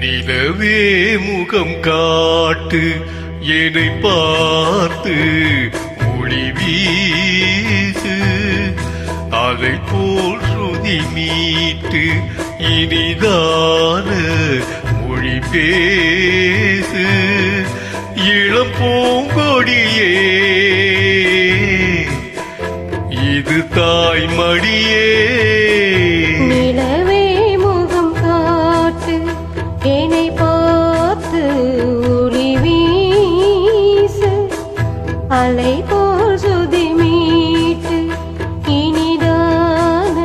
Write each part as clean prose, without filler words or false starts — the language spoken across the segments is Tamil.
நிலவே முகம் காட்டு என்னை பார்த்து ஒளி வீசு அதை போல் ஸ்ருதி மீட்டு இனிதான மொழி பேசு இளம் பூங்கொடியே இது தாய்மடியே நிலவே முகம் காட்டு என்னை பார்த்து ஒளி வீசு அலை போல் சுதி மீட்டு இனிதான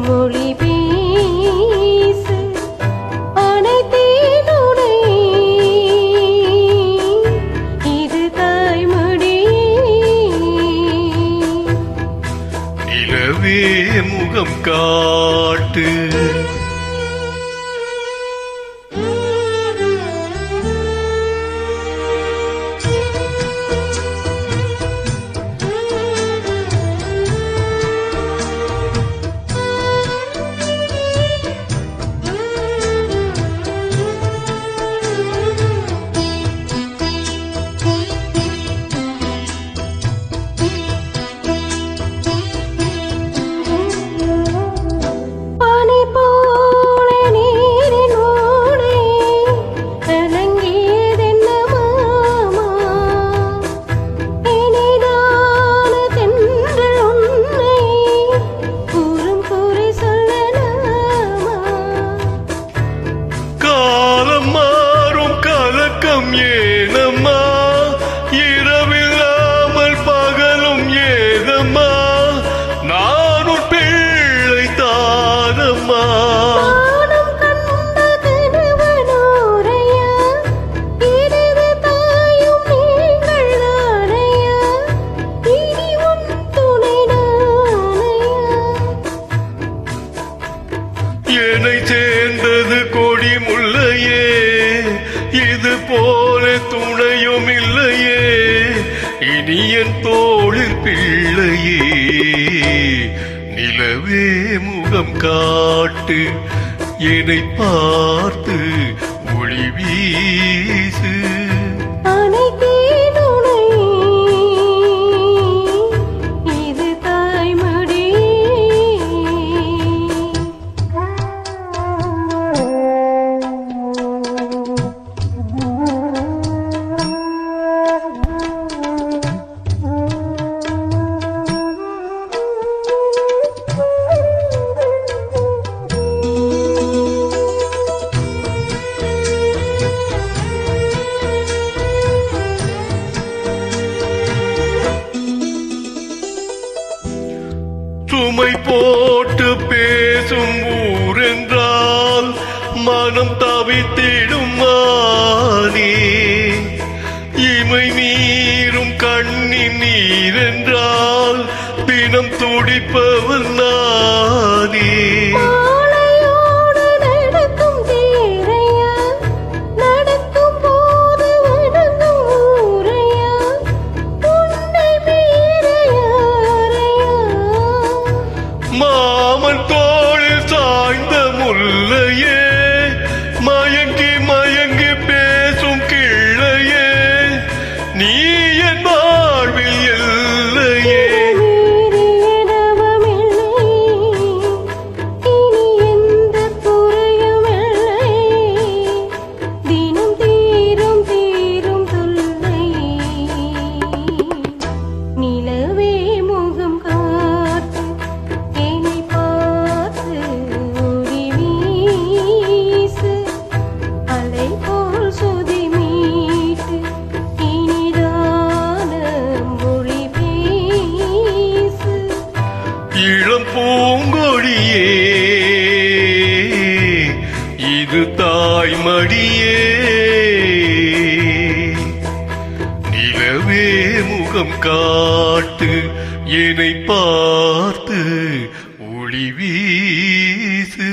மொழி பேசு அனைத்தேன் உனை இது தாய்மடியே நிலவே முகம் காட்டு ஏனம்மா இரவில்லாமல் பகலும் ஏதம்மா நான் உன் பிள்ளை தானம்மா என்னை சேர்ந்தது கொடி முல்லையே இது போல துணையும் இல்லையே இனி என் தோளில் பிள்ளையே நிலவே முகம் காட்டு என்னை பார்த்து ஒளி வீசு சுமை போட்டு பேசும் ஊரென்றால் மனம் தவித்திடும் மானே இமை மீறும் கண்ணின் நீரென்றால் தினம் துடிப்பவர் நானே மாமன் தோளில் சாய்ந்த முல்லையே மயங்கி மயங்கி பேசும் கிள்ளையே நீ என் வாழ்வில் எல்லையே இளம் பூங்கொடியே இது தாய்மடியே நிலவே முகம் காட்டு என்னை பார்த்து ஒளி வீசு